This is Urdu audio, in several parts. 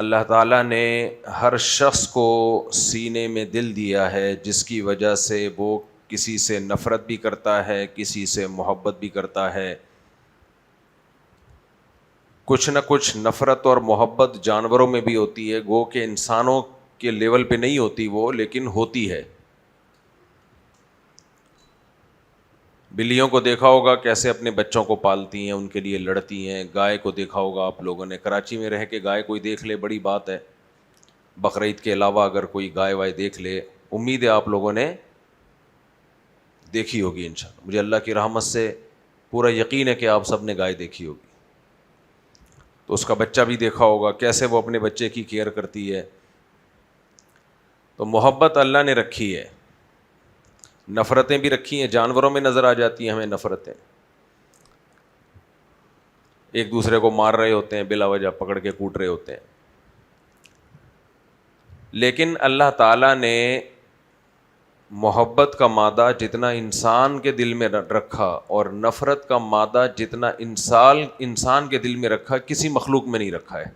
اللہ تعالیٰ نے ہر شخص کو سینے میں دل دیا ہے جس کی وجہ سے وہ کسی سے نفرت بھی کرتا ہے، کسی سے محبت بھی کرتا ہے۔ کچھ نہ کچھ نفرت اور محبت جانوروں میں بھی ہوتی ہے، گو کہ انسانوں کے لیول پہ نہیں ہوتی وہ، لیکن ہوتی ہے۔ بلیوں کو دیکھا ہوگا کیسے اپنے بچوں کو پالتی ہیں، ان کے لیے لڑتی ہیں۔ گائے کو دیکھا ہوگا آپ لوگوں نے، کراچی میں رہ کے گائے کوئی دیکھ لے بڑی بات ہے۔ بقرعید کے علاوہ اگر کوئی گائے وائے دیکھ لے، امید ہے آپ لوگوں نے دیکھی ہوگی انشاءاللہ۔ مجھے اللہ کی رحمت سے پورا یقین ہے کہ آپ سب نے گائے دیکھی ہوگی۔ تو اس کا بچہ بھی دیکھا ہوگا کیسے وہ اپنے بچے کی کیئر کرتی ہے۔ تو محبت اللہ نے رکھی ہے، نفرتیں بھی رکھی ہیں، جانوروں میں نظر آ جاتی ہیں ہمیں نفرتیں، ایک دوسرے کو مار رہے ہوتے ہیں، بلا وجہ پکڑ کے کوٹ رہے ہوتے ہیں۔ لیکن اللہ تعالیٰ نے محبت کا مادہ جتنا انسان کے دل میں رکھا اور نفرت کا مادہ جتنا انسان کے دل میں رکھا، کسی مخلوق میں نہیں رکھا ہے۔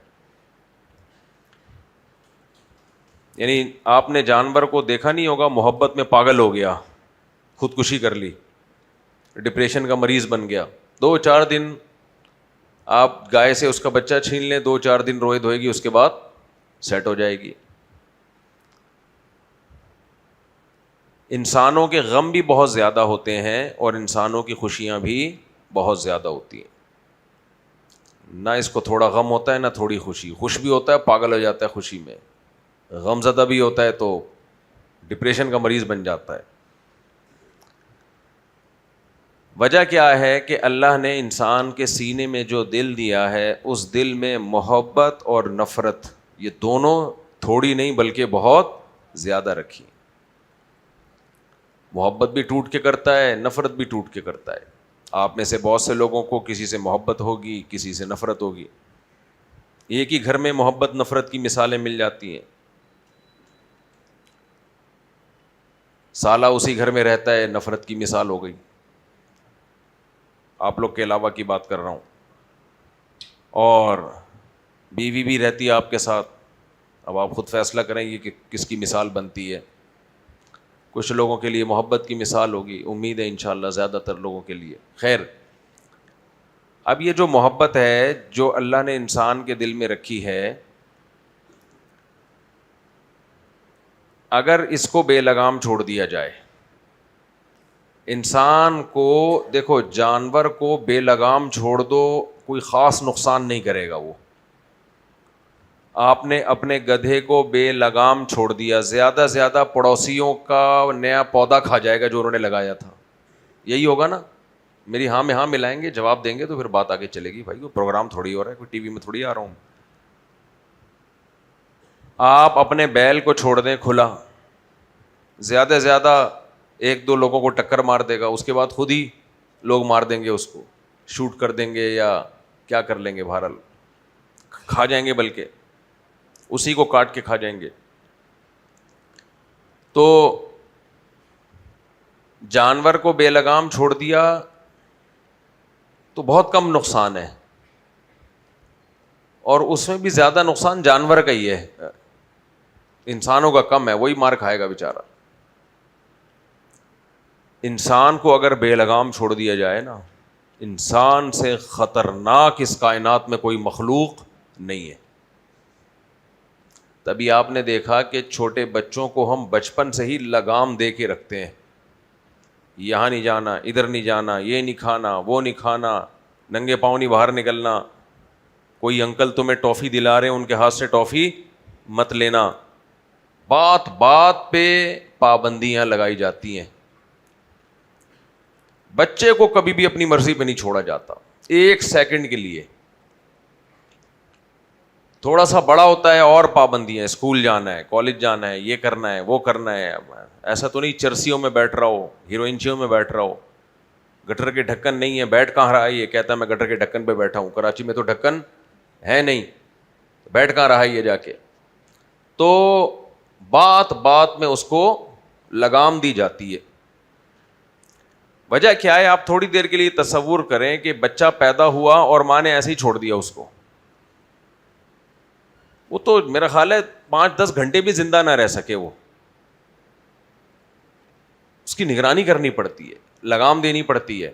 یعنی آپ نے جانور کو دیکھا نہیں ہوگا محبت میں پاگل ہو گیا، خودکشی کر لی، ڈپریشن کا مریض بن گیا، 2-4 دن آپ گائے سے اس کا بچہ چھین لیں، 2-4 دن روئے دھوئے گی، اس کے بعد سیٹ ہو جائے گی۔ انسانوں کے غم بھی بہت زیادہ ہوتے ہیں اور انسانوں کی خوشیاں بھی بہت زیادہ ہوتی ہیں۔ نہ اس کو تھوڑا غم ہوتا ہے نہ تھوڑی خوشی، خوش بھی ہوتا ہے پاگل ہو جاتا ہے خوشی میں، غم زدہ بھی ہوتا ہے تو ڈپریشن کا مریض بن جاتا ہے۔ وجہ کیا ہے کہ اللہ نے انسان کے سینے میں جو دل دیا ہے، اس دل میں محبت اور نفرت، یہ دونوں تھوڑی نہیں بلکہ بہت زیادہ رکھی۔ محبت بھی ٹوٹ کے کرتا ہے، نفرت بھی ٹوٹ کے کرتا ہے۔ آپ میں سے بہت سے لوگوں کو کسی سے محبت ہوگی، کسی سے نفرت ہوگی۔ ایک ہی گھر میں محبت نفرت کی مثالیں مل جاتی ہیں۔ سالہ اسی گھر میں رہتا ہے، نفرت کی مثال ہو گئی۔ آپ لوگ کے علاوہ کی بات کر رہا ہوں۔ اور بیوی بھی رہتی ہے آپ کے ساتھ، اب آپ خود فیصلہ کریں گے کہ کس کی مثال بنتی ہے۔ کچھ لوگوں کے لیے محبت کی مثال ہوگی، امید ہے انشاءاللہ زیادہ تر لوگوں کے لیے۔ خیر، اب یہ جو محبت ہے جو اللہ نے انسان کے دل میں رکھی ہے، اگر اس کو بے لگام چھوڑ دیا جائے، انسان کو دیکھو، جانور کو بے لگام چھوڑ دو کوئی خاص نقصان نہیں کرے گا وہ۔ آپ نے اپنے گدھے کو بے لگام چھوڑ دیا، زیادہ زیادہ پڑوسیوں کا نیا پودا کھا جائے گا جو انہوں نے لگایا تھا، یہی ہوگا نا؟ میری ہاں میں ہاں ملائیں گے، جواب دیں گے تو پھر بات آگے چلے گی۔ بھائی وہ پروگرام تھوڑی ہو رہا ہے، کوئی ٹی وی میں تھوڑی آ رہا ہوں۔ آپ اپنے بیل کو چھوڑ دیں کھلا، زیادہ زیادہ 1-2 لوگوں کو ٹکر مار دے گا، اس کے بعد خود ہی لوگ مار دیں گے اس کو، شوٹ کر دیں گے یا کیا کر لیں گے، بہرحال کھا جائیں گے، بلکہ اسی کو کاٹ کے کھا جائیں گے۔ تو جانور کو بے لگام چھوڑ دیا تو بہت کم نقصان ہے، اور اس میں بھی زیادہ نقصان جانور کا ہی ہے، انسانوں کا کم ہے، وہی مار کھائے گا بیچارہ۔ انسان کو اگر بے لگام چھوڑ دیا جائے نا، انسان سے خطرناک اس کائنات میں کوئی مخلوق نہیں ہے۔ تبھی آپ نے دیکھا کہ چھوٹے بچوں کو ہم بچپن سے ہی لگام دے کے رکھتے ہیں، یہاں نہیں جانا، ادھر نہیں جانا، یہ نہیں کھانا، وہ نہیں کھانا، ننگے پاؤں نہیں باہر نکلنا، کوئی انکل تمہیں ٹافی دلا رہے ہیں ان کے ہاتھ سے ٹافی مت لینا۔ بات بات پہ پابندیاں لگائی جاتی ہیں۔ بچے کو کبھی بھی اپنی مرضی پہ نہیں چھوڑا جاتا، 1 سیکنڈ کے لیے۔ تھوڑا سا بڑا ہوتا ہے اور پابندیاں، اسکول جانا ہے، کالج جانا ہے، یہ کرنا ہے، وہ کرنا ہے۔ ایسا تو نہیں چرسیوں میں بیٹھ رہا ہو، ہیروئنچیوں میں بیٹھ رہا ہو، گٹر کے ڈھکن نہیں ہے، بیٹھ کہاں رہا ہے، یہ کہتا ہے میں گٹر کے ڈھکن پہ بیٹھا ہوں، کراچی میں تو ڈھکن ہے نہیں، بیٹھ کہاں رہا ہے یہ جا کے۔ تو بات بات میں اس کو لگام دی جاتی ہے۔ وجہ کیا ہے؟ آپ تھوڑی دیر کے لیے تصور کریں کہ بچہ پیدا ہوا اور ماں نے ایسے ہی چھوڑ دیا اس کو، وہ تو میرا خیال ہے 5-10 گھنٹے بھی زندہ نہ رہ سکے، وہ اس کی نگرانی کرنی پڑتی ہے، لگام دینی پڑتی ہے.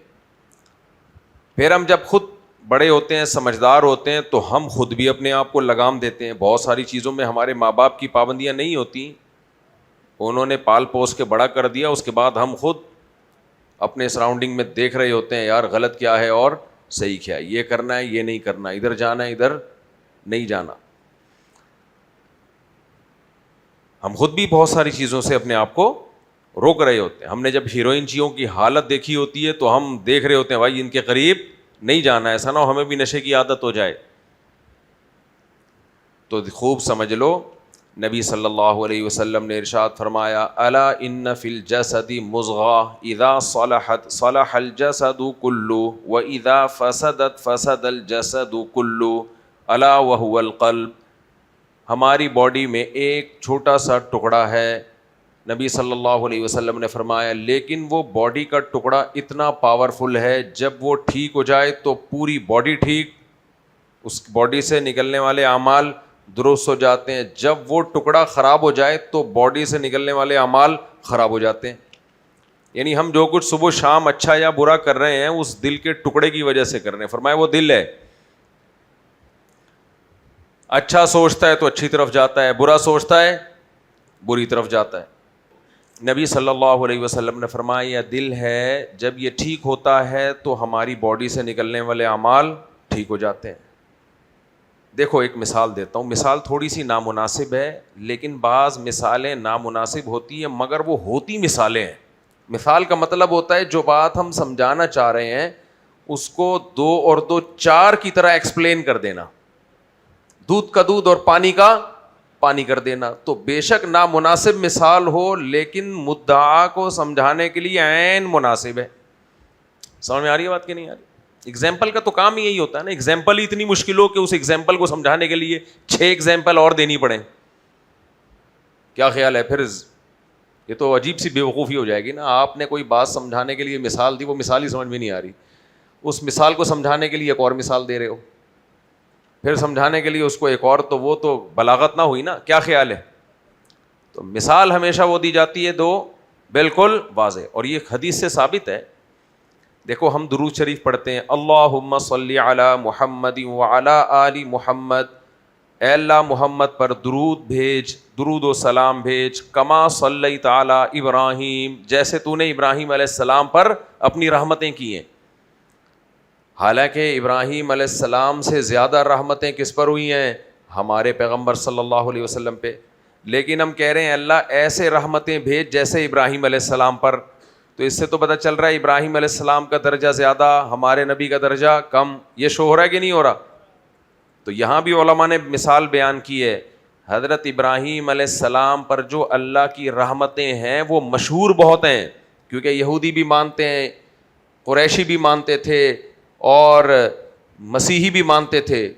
پھر ہم جب خود بڑے ہوتے ہیں، سمجھدار ہوتے ہیں، تو ہم خود بھی اپنے آپ کو لگام دیتے ہیں. بہت ساری چیزوں میں ہمارے ماں باپ کی پابندیاں نہیں ہوتی، انہوں نے پال پوس کے بڑا کر دیا، اس کے بعد ہم خود اپنے سراؤنڈنگ میں دیکھ رہے ہوتے ہیں یار غلط کیا ہے اور صحیح کیا ہے، یہ کرنا ہے یہ نہیں کرنا، ادھر جانا ہے ادھر نہیں جانا. ہم خود بھی بہت ساری چیزوں سے اپنے آپ کو روک رہے ہوتے ہیں. ہم نے جب ہیروئن چیوں کی حالت دیکھی ہوتی ہے تو ہم دیکھ رہے ہوتے ہیں بھائی ان کے قریب نہیں جانا، ایسا نہ ہو ہمیں بھی نشے کی عادت ہو جائے. تو خوب سمجھ لو، نبی صلی اللہ علیہ وسلم نے ارشاد فرمایا الا ان فی الجسد مضغہ اذا صلحت صلح الجسد کلہ واذا فسدت فسد الجسد کلہ الا وہو القلب. ہماری باڈی میں ایک چھوٹا سا ٹکڑا ہے، نبی صلی اللہ علیہ وسلم نے فرمایا، لیکن وہ باڈی کا ٹکڑا اتنا پاورفل ہے، جب وہ ٹھیک ہو جائے تو پوری باڈی ٹھیک، اس باڈی سے نکلنے والے اعمال درست ہو جاتے ہیں. جب وہ ٹکڑا خراب ہو جائے تو باڈی سے نکلنے والے اعمال خراب ہو جاتے ہیں. یعنی ہم جو کچھ صبح شام اچھا یا برا کر رہے ہیں اس دل کے ٹکڑے کی وجہ سے کر رہے ہیں. فرمایا وہ دل ہے، اچھا سوچتا ہے تو اچھی طرف جاتا ہے، برا سوچتا ہے بری طرف جاتا ہے. نبی صلی اللہ علیہ وسلم نے فرمایا یہ دل ہے، جب یہ ٹھیک ہوتا ہے تو ہماری باڈی سے نکلنے والے اعمال ٹھیک ہو جاتے ہیں. دیکھو ایک مثال دیتا ہوں، مثال تھوڑی سی نامناسب ہے، لیکن بعض مثالیں نامناسب ہوتی ہیں مگر وہ ہوتی مثالیں ہیں. مثال کا مطلب ہوتا ہے جو بات ہم سمجھانا چاہ رہے ہیں اس کو 2 اور 2 4 کی طرح ایکسپلین کر دینا، دودھ کا دودھ اور پانی کا پانی کر دینا. تو بے شک نامناسب مثال ہو لیکن مدعا کو سمجھانے کے لیے عین مناسب ہے. سمجھ میں آ رہی ہے بات کہ نہیں آ رہی؟ ایگزامپل کا تو کام یہی ہوتا ہے نا، ایگزامپل ہی اتنی مشکل ہو کہ اس ایگزامپل کو سمجھانے کے لیے 6 ایگزامپل اور دینی پڑیں. کیا خیال ہے؟ پھر یہ تو عجیب سی بے وقوفی ہو جائے گی نا. آپ نے کوئی بات سمجھانے کے لیے مثال دی، وہ مثال ہی سمجھ میں نہیں آ رہی، اس مثال کو سمجھانے کے لیے ایک اور مثال دے رہے ہو، پھر سمجھانے کے لیے اس کو ایک اور، تو وہ تو بلاغت نہ ہوئی نا. کیا خیال ہے؟ تو مثال ہمیشہ وہ دی جاتی ہے 2 بالکل واضح، اور یہ حدیث سے ثابت ہے. دیکھو ہم درود شریف پڑھتے ہیں، اللہم صلی علی محمد وعلی آل محمد، اے اللہ محمد پر درود بھیج، درود و سلام بھیج، کما صلیت علی ابراہیم، جیسے تو نے ابراہیم علیہ السلام پر اپنی رحمتیں کی ہیں. حالانکہ ابراہیم علیہ السلام سے زیادہ رحمتیں کس پر ہوئی ہیں؟ ہمارے پیغمبر صلی اللہ علیہ وسلم پہ. لیکن ہم کہہ رہے ہیں اللہ ایسے رحمتیں بھیج جیسے ابراہیم علیہ السلام پر. تو اس سے تو پتہ چل رہا ہے ابراہیم علیہ السلام کا درجہ زیادہ، ہمارے نبی کا درجہ کم. یہ شو ہو رہا ہے کہ نہیں ہو رہا؟ تو یہاں بھی علماء نے مثال بیان کی ہے. حضرت ابراہیم علیہ السلام پر جو اللہ کی رحمتیں ہیں وہ مشہور بہت ہیں، کیونکہ یہودی بھی مانتے ہیں، قریشی بھی مانتے تھے اور مسیحی بھی مانتے تھے.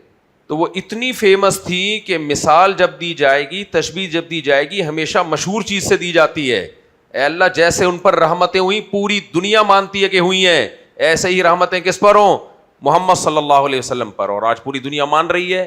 تو وہ اتنی فیمس تھی کہ مثال جب دی جائے گی، تشبیہ جب دی جائے گی، ہمیشہ مشہور چیز سے دی جاتی ہے. اے اللہ جیسے ان پر رحمتیں ہوئیں پوری دنیا مانتی ہے کہ ہوئی ہیں، ایسے ہی رحمتیں کس پر ہوں؟ محمد صلی اللہ علیہ وسلم پر. اور آج پوری دنیا مان رہی ہے.